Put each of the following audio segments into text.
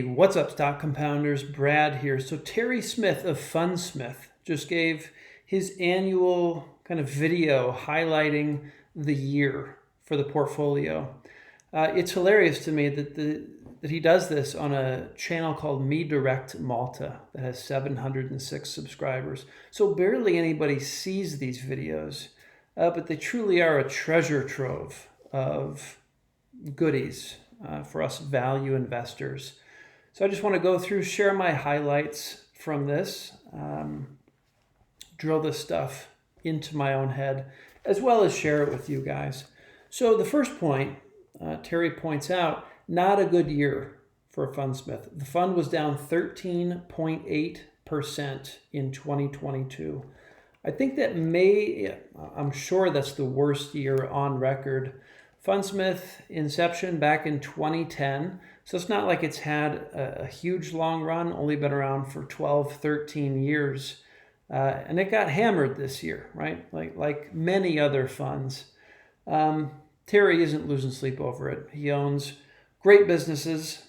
What's up, stock compounders? Brad here. So Terry Smith of Fundsmith just gave his annual kind of video highlighting the year for the portfolio. It's hilarious to me that he does this on a channel called Me Direct Malta that has 706 subscribers. So barely anybody sees these videos, but they truly are a treasure trove of goodies for us value investors. So I just want to go through, share my highlights from this, drill this stuff into my own head, as well as share it with you guys. So the first point, Terry points out, not a good year for Fundsmith. The fund was down 13.8% in 2022. I think that I'm sure that's the worst year on record. Fundsmith inception back in 2010. So it's not like it's had a huge long run, only been around for 12, 13 years. And it got hammered this year, right? Like many other funds. Terry isn't losing sleep over it. He owns great businesses,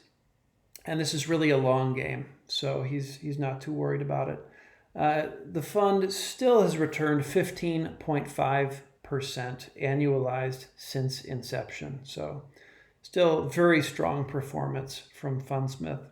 and this is really a long game. So he's not too worried about it. The fund still has returned 15.5% annualized since inception. So still very strong performance from Fundsmith.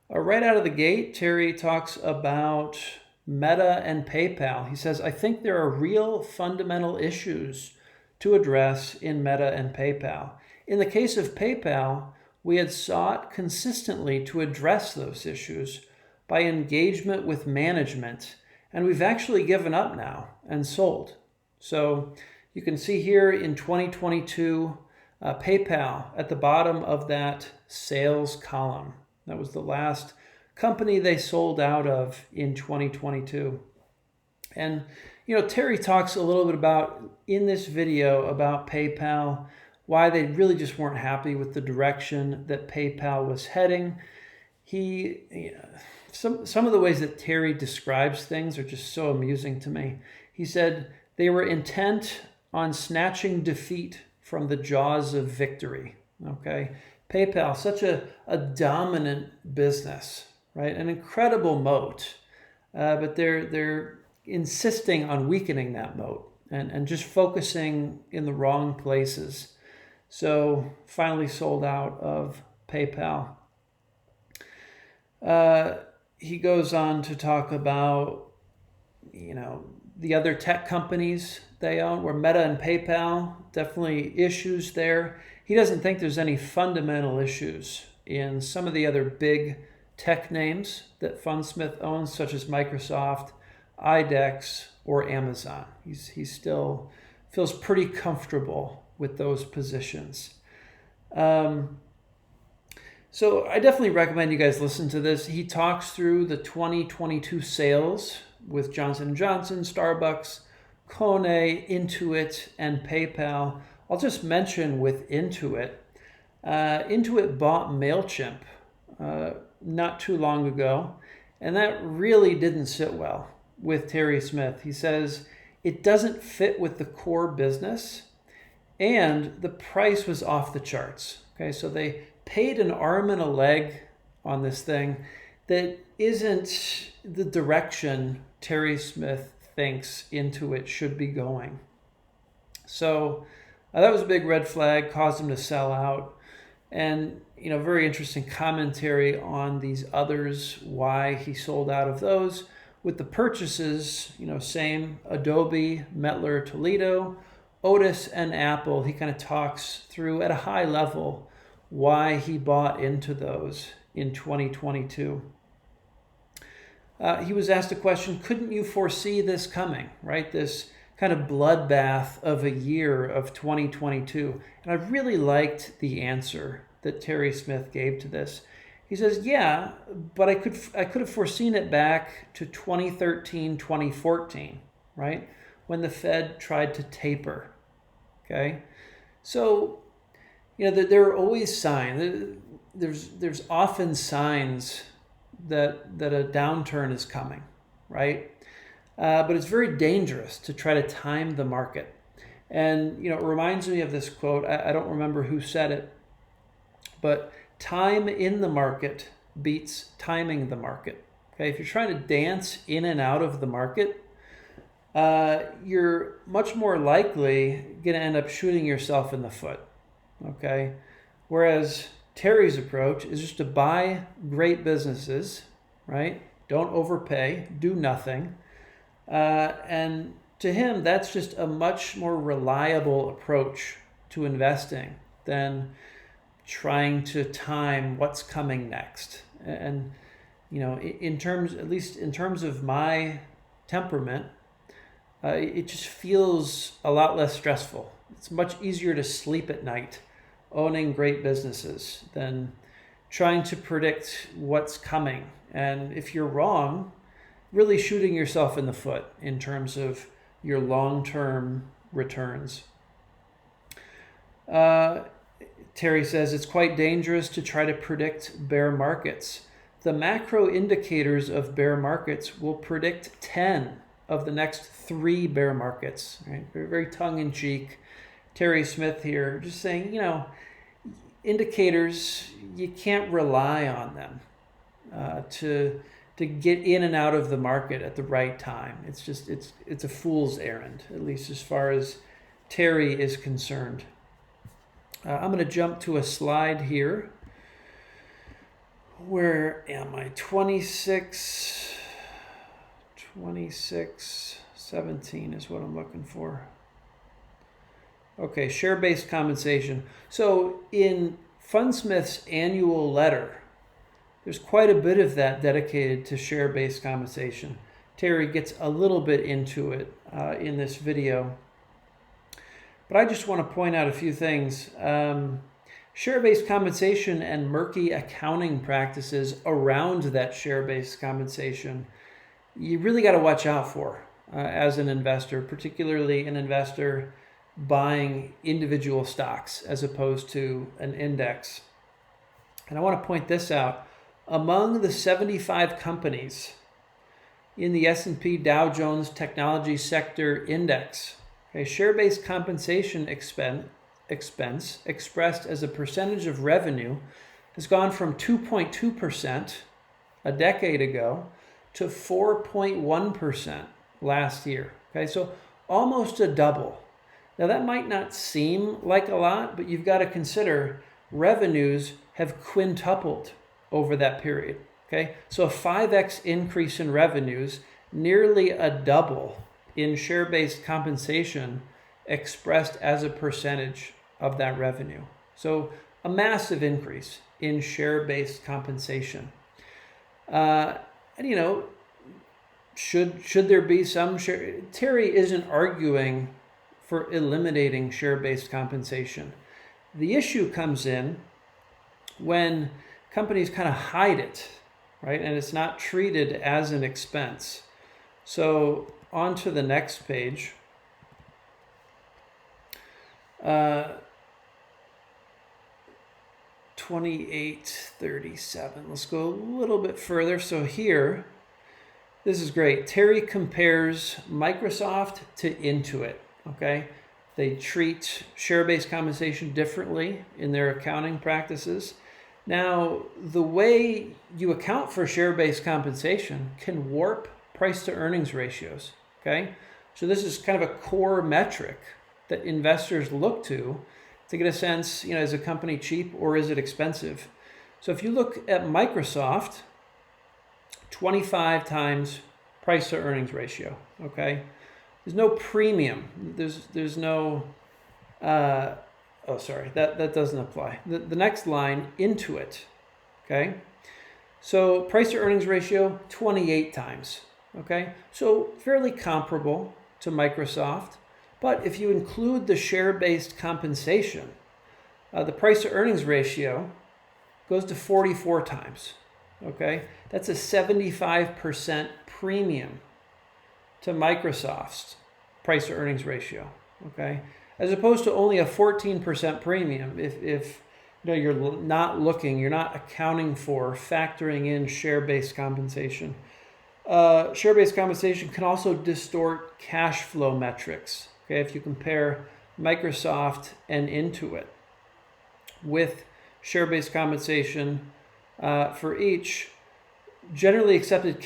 Right out of the gate, Terry talks about Meta and PayPal. He says, I think there are real fundamental issues to address in Meta and PayPal. In the case of PayPal, we had sought consistently to address those issues by engagement with management, and we've actually given up now and sold. So you can see here in 2022, PayPal at the bottom of that sales column. That was the last company they sold out of in 2022. And, Terry talks a little bit about, in this video, about PayPal, why they really just weren't happy with the direction that PayPal was heading. Some of the ways that Terry describes things are just so amusing to me. He said they were intent on snatching defeat from the jaws of victory. Okay, PayPal, such a dominant business, right? An incredible moat, but they're insisting on weakening that moat and just focusing in the wrong places. So finally sold out of PayPal. He goes on to talk about, the other tech companies they own, where Meta and PayPal, definitely issues there. He doesn't think there's any fundamental issues in some of the other big tech names that Fundsmith owns, such as Microsoft, IDEX, or Amazon. He still feels pretty comfortable with those positions. So I definitely recommend you guys listen to this. He talks through the 2022 sales with Johnson & Johnson, Starbucks, Kone, Intuit, and PayPal. I'll just mention with Intuit. Intuit bought MailChimp not too long ago, and that really didn't sit well with Terry Smith. He says it doesn't fit with the core business, and the price was off the charts. Okay, so they paid an arm and a leg on this thing that isn't the direction Terry Smith thinks Intuit should be going. So that was a big red flag, caused him to sell out. And, very interesting commentary on these others, why he sold out of those. With the purchases, same Adobe, Mettler, Toledo, Otis, and Apple. He kind of talks through at a high level why he bought into those in 2022. He was asked a question, couldn't you foresee this coming, right? This kind of bloodbath of a year of 2022. And I really liked the answer that Terry Smith gave to this. He says, yeah, but I could have foreseen it back to 2013, 2014, right? When the Fed tried to taper, okay? So, there are always signs. There's often signs that a downturn is coming, right? But it's very dangerous to try to time the market. And, it reminds me of this quote. I don't remember who said it, but time in the market beats timing the market. Okay, if you're trying to dance in and out of the market, you're much more likely going to end up shooting yourself in the foot. Okay, whereas Terry's approach is just to buy great businesses, right? Don't overpay, do nothing. And to him, that's just a much more reliable approach to investing than trying to time what's coming next. And, you know, at least in terms of my temperament, it just feels a lot less stressful. It's much easier to sleep at night owning great businesses than trying to predict what's coming. And if you're wrong, really shooting yourself in the foot in terms of your long-term returns. Terry says it's quite dangerous to try to predict bear markets. The macro indicators of bear markets will predict 10 of the next 3 bear markets. Right? Very, very tongue-in-cheek. Terry Smith here just saying, you know, indicators, you can't rely on them to get in and out of the market at the right time. It's a fool's errand, at least as far as Terry is concerned. I'm going to jump to a slide here. Where am I? 26:17 is what I'm looking for. Okay, share-based compensation. So in Fundsmith's annual letter, there's quite a bit of that dedicated to share-based compensation. Terry gets a little bit into it in this video. But I just want to point out a few things. Share-based compensation and murky accounting practices around that share-based compensation, you really got to watch out for as an investor, particularly an investor buying individual stocks as opposed to an index. And I want to point this out. Among the 75 companies in the S&P Dow Jones Technology Sector Index, okay, share-based compensation expense expressed as a percentage of revenue has gone from 2.2% a decade ago to 4.1% last year. Okay, so almost a double. Now that might not seem like a lot, but you've got to consider revenues have quintupled over that period. Okay, so a 5x increase in revenues, nearly a double in share-based compensation expressed as a percentage of that revenue. So a massive increase in share-based compensation. And you know, should there be some share? Terry isn't arguing for eliminating share-based compensation. The issue comes in when companies kind of hide it, right? And it's not treated as an expense. So on to the next page. 2837. Let's go a little bit further. So here, this is great. Terry compares Microsoft to Intuit. Okay, they treat share-based compensation differently in their accounting practices. Now, the way you account for share-based compensation can warp price-to-earnings ratios. Okay, so this is kind of a core metric that investors look to get a sense, you know, is a company cheap or is it expensive? So if you look at Microsoft, 25 times price to earnings ratio, okay? There's no premium. There's no, that doesn't apply. The next line, Intuit, okay? So price to earnings ratio, 28 times, okay? So fairly comparable to Microsoft. But if you include the share-based compensation, the price to earnings ratio goes to 44 times, okay? That's a 75% premium to Microsoft's price to earnings ratio, okay? As opposed to only a 14% premium if you know, you're not accounting for factoring in share-based compensation. Share-based compensation can also distort cash flow metrics. Okay, if you compare Microsoft and Intuit with share-based compensation for each, generally accepted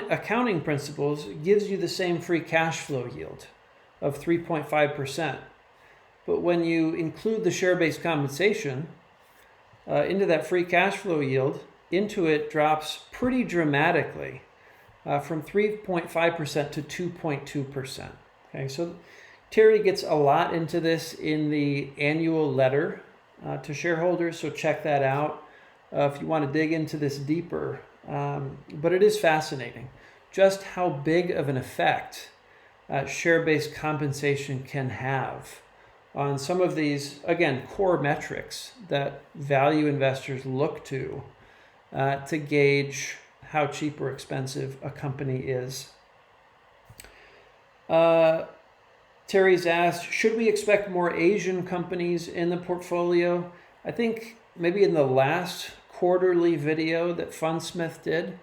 accounting principles gives you the same free cash flow yield of 3.5%. But when you include the share-based compensation into that free cash flow yield, Intuit drops pretty dramatically from 3.5% to 2.2%. Okay, so Terry gets a lot into this in the annual letter to shareholders, so check that out if you want to dig into this deeper. But it is fascinating just how big of an effect share-based compensation can have on some of these, again, core metrics that value investors look to gauge how cheap or expensive a company is. Terry's asked, should we expect more Asian companies in the portfolio? I think maybe in the last quarterly video that Fundsmith did,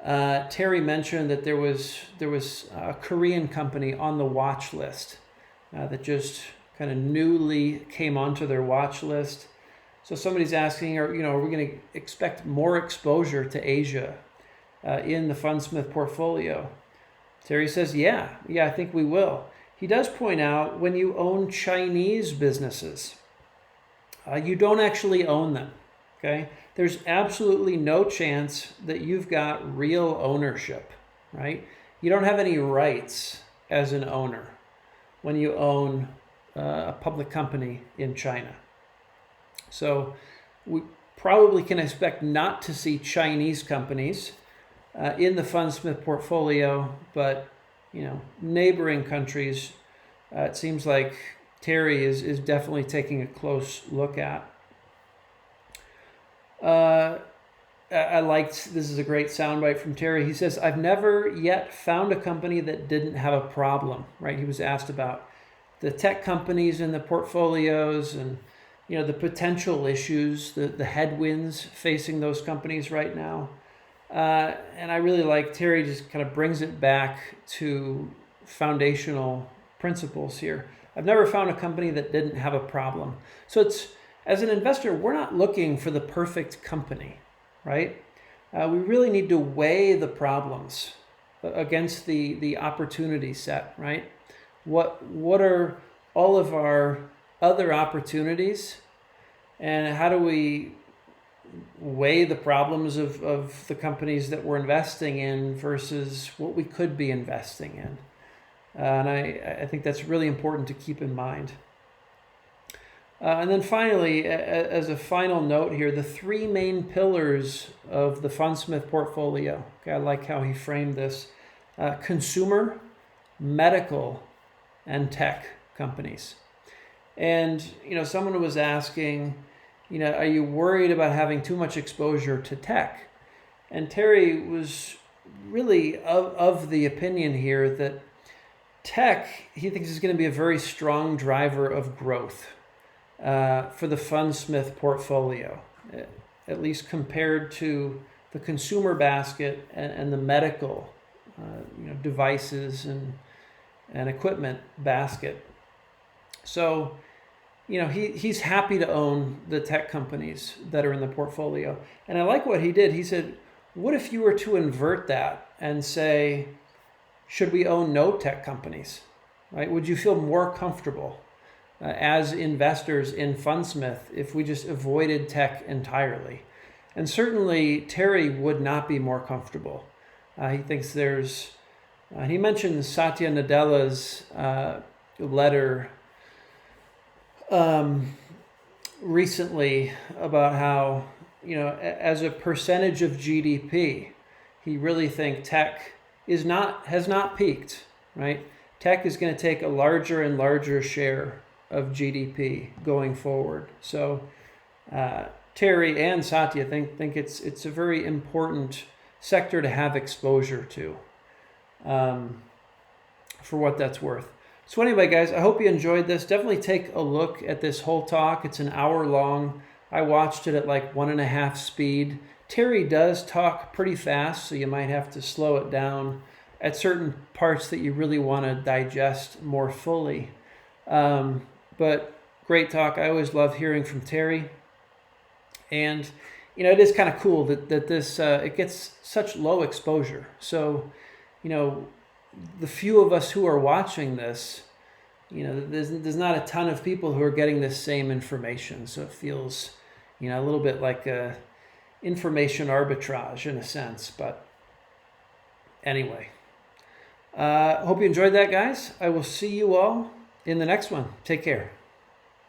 Terry mentioned that there was a Korean company on the watch list that just kind of newly came onto their watch list. So somebody's asking, are we going to expect more exposure to Asia in the Fundsmith portfolio? Terry says, yeah, I think we will. He does point out when you own Chinese businesses, you don't actually own them, okay? There's absolutely no chance that you've got real ownership, right? You don't have any rights as an owner when you own a public company in China. So we probably can expect not to see Chinese companies in the Fundsmith portfolio, but neighboring countries, it seems like Terry is definitely taking a close look at. I liked, this is a great soundbite from Terry. He says, I've never yet found a company that didn't have a problem, right? He was asked about the tech companies in the portfolios and the potential issues, the headwinds facing those companies right now. And I really like Terry just kind of brings it back to foundational principles here. I've never found a company that didn't have a problem. So as an investor, we're not looking for the perfect company, right? We really need to weigh the problems against the opportunity set, right? What are all of our other opportunities, and how do we weigh the problems of the companies that we're investing in versus what we could be investing in? And I think that's really important to keep in mind. And then finally, as a final note here, the three main pillars of the Fundsmith portfolio. Okay, I like how he framed this. Consumer, medical, and tech companies. And, someone was asking, are you worried about having too much exposure to tech? And Terry was really of the opinion here that tech, he thinks, is going to be a very strong driver of growth for the Funsmith portfolio, at least compared to the consumer basket and the medical devices and equipment basket. So, he's happy to own the tech companies that are in the portfolio. And I like what he did. He said, what if you were to invert that and say, should we own no tech companies, right? Would you feel more comfortable as investors in Fundsmith if we just avoided tech entirely? And certainly Terry would not be more comfortable. He thinks he mentioned Satya Nadella's letter recently about how, as a percentage of GDP, he really thinks tech has not peaked, right? Tech is going to take a larger and larger share of GDP going forward. So Terry and Satya think it's a very important sector to have exposure to, for what that's worth. So anyway, guys, I hope you enjoyed this. Definitely take a look at this whole talk. It's an hour long. I watched it at like 1.5 speed. Terry does talk pretty fast, so you might have to slow it down at certain parts that you really want to digest more fully. But great talk. I always love hearing from Terry. And it is kind of cool that this it gets such low exposure. So the few of us who are watching this, there's not a ton of people who are getting this same information. So it feels a little bit like a information arbitrage in a sense. But anyway, hope you enjoyed that, guys. I will see you all in the next one. Take care.